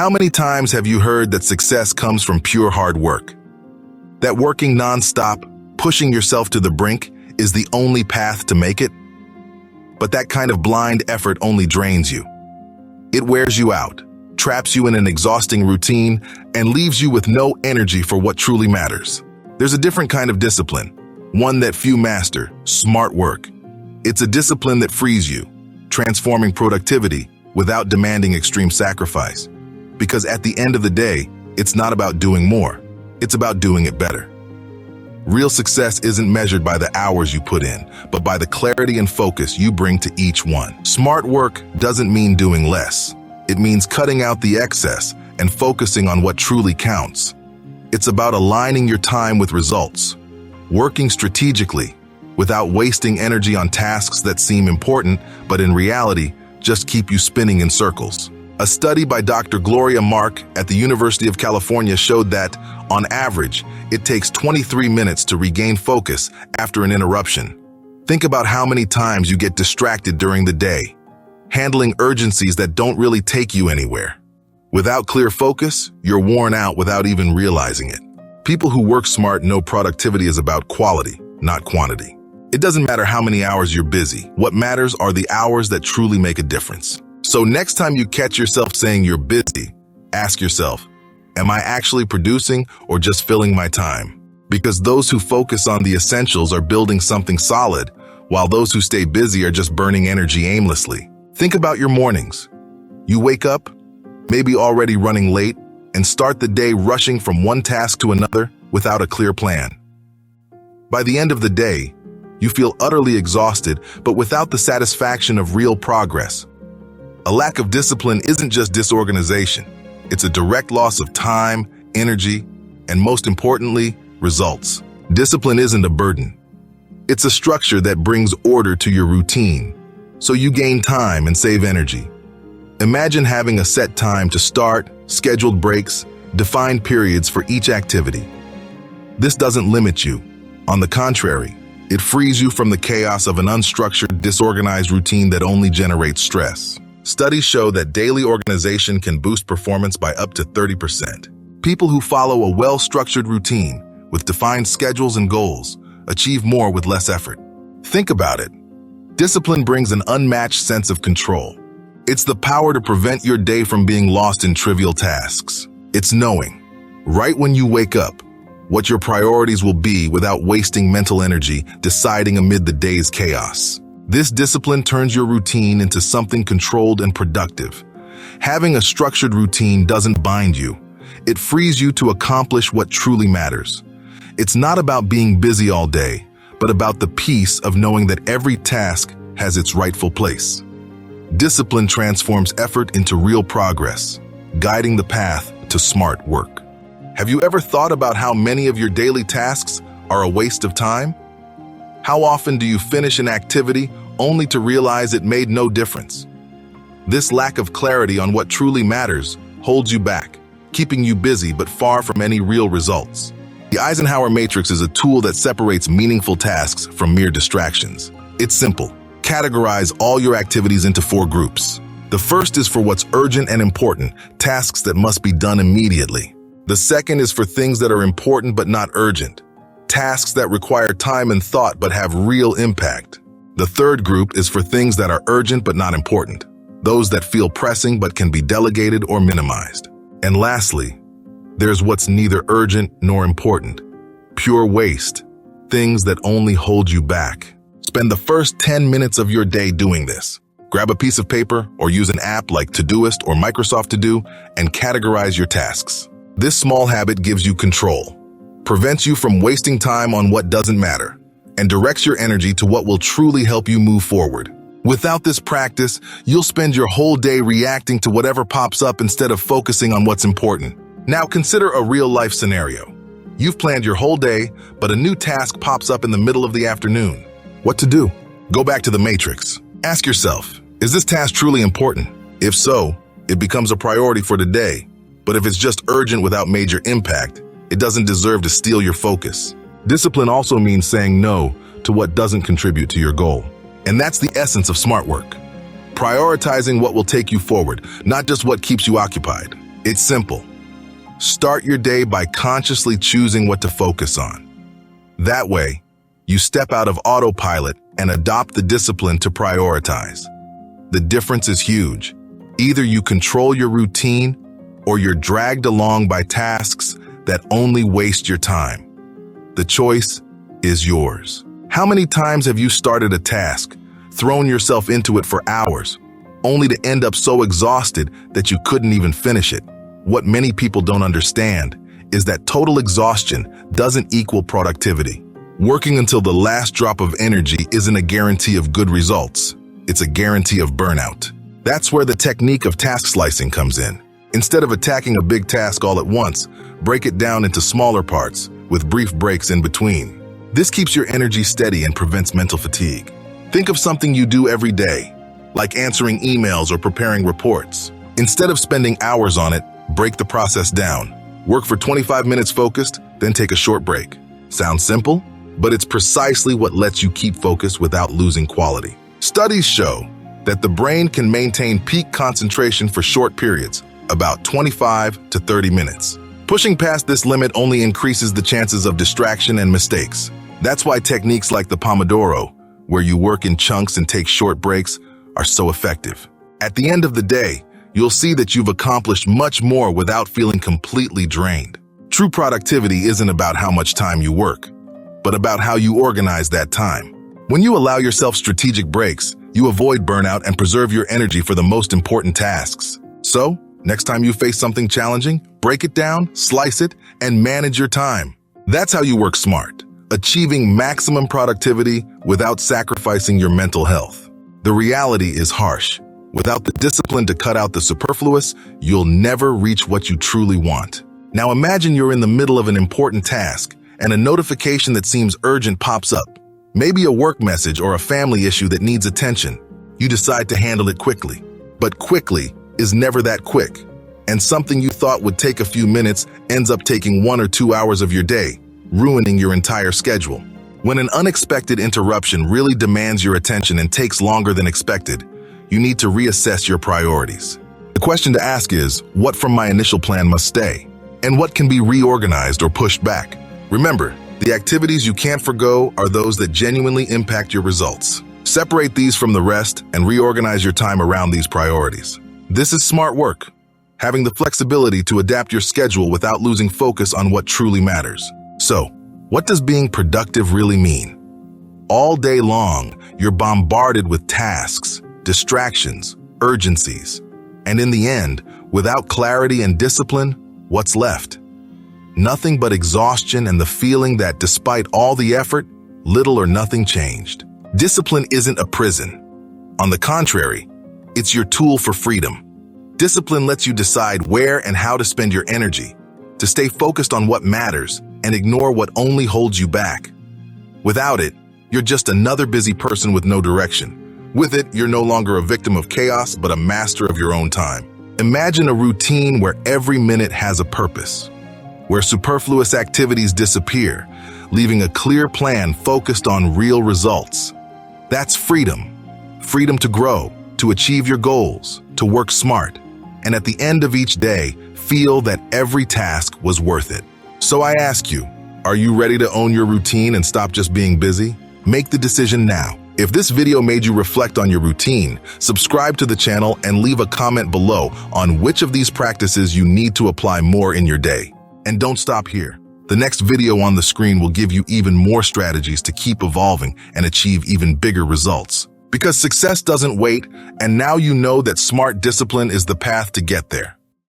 How many times have you heard that success comes from pure hard work? That working non-stop, pushing yourself to the brink, is the only path to make it? But that kind of blind effort only drains you. It wears you out, traps you in an exhausting routine, and leaves you with no energy for what truly matters. There's a different kind of discipline, one that few master: smart work. It's a discipline that frees you, transforming productivity without demanding extreme sacrifice. Because at the end of the day, it's not about doing more, it's about doing it better. Real success isn't measured by the hours you put in, but by the clarity and focus you bring to each one. Smart work doesn't mean doing less. It means cutting out the excess and focusing on what truly counts. It's about aligning your time with results, working strategically, without wasting energy on tasks that seem important, but in reality, just keep you spinning in circles. A study by Dr. Gloria Mark at the University of California showed that, on average, it takes 23 minutes to regain focus after an interruption. Think about how many times you get distracted during the day, handling urgencies that don't really take you anywhere. Without clear focus, you're worn out without even realizing it. People who work smart know productivity is about quality, not quantity. It doesn't matter how many hours you're busy. What matters are the hours that truly make a difference. So next time you catch yourself saying you're busy, ask yourself, am I actually producing or just filling my time? Because those who focus on the essentials are building something solid, while those who stay busy are just burning energy aimlessly. Think about your mornings. You wake up, maybe already running late, and start the day rushing from one task to another without a clear plan. By the end of the day, you feel utterly exhausted, but without the satisfaction of real progress. A lack of discipline isn't just disorganization. It's a direct loss of time, energy, and most importantly, results. Discipline isn't a burden. It's a structure that brings order to your routine, so you gain time and save energy. Imagine having a set time to start, scheduled breaks, defined periods for each activity. This doesn't limit you. On the contrary, it frees you from the chaos of an unstructured, disorganized routine that only generates stress. Studies show that daily organization can boost performance by up to 30%. People who follow a well-structured routine with defined schedules and goals achieve more with less effort. Think about it. Discipline brings an unmatched sense of control. It's the power to prevent your day from being lost in trivial tasks. It's knowing, right when you wake up, what your priorities will be without wasting mental energy deciding amid the day's chaos. This discipline turns your routine into something controlled and productive. Having a structured routine doesn't bind you. It frees you to accomplish what truly matters. It's not about being busy all day, but about the peace of knowing that every task has its rightful place. Discipline transforms effort into real progress, guiding the path to smart work. Have you ever thought about how many of your daily tasks are a waste of time? How often do you finish an activity only to realize it made no difference? This lack of clarity on what truly matters holds you back, keeping you busy but far from any real results. The Eisenhower Matrix is a tool that separates meaningful tasks from mere distractions. It's simple. Categorize all your activities into 4 groups. The first is for what's urgent and important, tasks that must be done immediately. The second is for things that are important but not urgent, tasks that require time and thought but have real impact. The third group is for things that are urgent but not important, those that feel pressing but can be delegated or minimized. And lastly, there's what's neither urgent nor important, pure waste, things that only hold you back. Spend the first 10 minutes of your day doing this. Grab a piece of paper or use an app like Todoist or Microsoft To Do and categorize your tasks. This small habit gives you control, prevents you from wasting time on what doesn't matter, and directs your energy to what will truly help you move forward. Without this practice, you'll spend your whole day reacting to whatever pops up instead of focusing on what's important. Now consider a real-life scenario. You've planned your whole day, but a new task pops up in the middle of the afternoon. What to do? Go back to the matrix. Ask yourself, is this task truly important? If so, it becomes a priority for today. But if it's just urgent without major impact, it doesn't deserve to steal your focus. Discipline also means saying no to what doesn't contribute to your goal. And that's the essence of smart work. Prioritizing what will take you forward, not just what keeps you occupied. It's simple. Start your day by consciously choosing what to focus on. That way, you step out of autopilot and adopt the discipline to prioritize. The difference is huge. Either you control your routine or you're dragged along by tasks that only waste your time. The choice is yours. How many times have you started a task, thrown yourself into it for hours, only to end up so exhausted that you couldn't even finish it? What many people don't understand is that total exhaustion doesn't equal productivity. Working until the last drop of energy isn't a guarantee of good results. It's a guarantee of burnout. That's where the technique of task slicing comes in. Instead of attacking a big task all at once, break it down into smaller parts with brief breaks in between. This keeps your energy steady and prevents mental fatigue. Think of something you do every day, like answering emails or preparing reports. Instead of spending hours on it, break the process down. Work for 25 minutes focused, then take a short break. Sounds simple, but it's precisely what lets you keep focus without losing quality. Studies show that the brain can maintain peak concentration for short periods, about 25 to 30 minutes. Pushing past this limit only increases the chances of distraction and mistakes. That's why techniques like the Pomodoro, where you work in chunks and take short breaks, are so effective. At the end of the day, you'll see that you've accomplished much more without feeling completely drained. True productivity isn't about how much time you work, but about how you organize that time. When you allow yourself strategic breaks, you avoid burnout and preserve your energy for the most important tasks. So, next time you face something challenging, break it down, slice it, and manage your time. That's how you work smart, achieving maximum productivity without sacrificing your mental health. The reality is harsh. Without the discipline to cut out the superfluous, you'll never reach what you truly want. Now imagine you're in the middle of an important task and a notification that seems urgent pops up. Maybe a work message or a family issue that needs attention. You decide to handle it quickly. But quickly is never that quick. And something you thought would take a few minutes ends up taking 1 or 2 hours of your day, ruining your entire schedule. When an unexpected interruption really demands your attention and takes longer than expected, you need to reassess your priorities. The question to ask is, what from my initial plan must stay? And what can be reorganized or pushed back? Remember, the activities you can't forgo are those that genuinely impact your results. Separate these from the rest and reorganize your time around these priorities. This is smart work, having the flexibility to adapt your schedule without losing focus on what truly matters. So, what does being productive really mean? All day long, you're bombarded with tasks, distractions, urgencies, and in the end, without clarity and discipline, what's left? Nothing but exhaustion and the feeling that despite all the effort, little or nothing changed. Discipline isn't a prison. On the contrary, it's your tool for freedom. Discipline lets you decide where and how to spend your energy, to stay focused on what matters and ignore what only holds you back. Without it, you're just another busy person with no direction. With it, you're no longer a victim of chaos, but a master of your own time. Imagine a routine where every minute has a purpose, where superfluous activities disappear, leaving a clear plan focused on real results. That's freedom. Freedom to grow, to achieve your goals, to work smart, and at the end of each day, feel that every task was worth it. So I ask you, are you ready to own your routine and stop just being busy? Make the decision now. If this video made you reflect on your routine, subscribe to the channel and leave a comment below on which of these practices you need to apply more in your day. And don't stop here. The next video on the screen will give you even more strategies to keep evolving and achieve even bigger results. Because success doesn't wait, and now you know that smart discipline is the path to get there.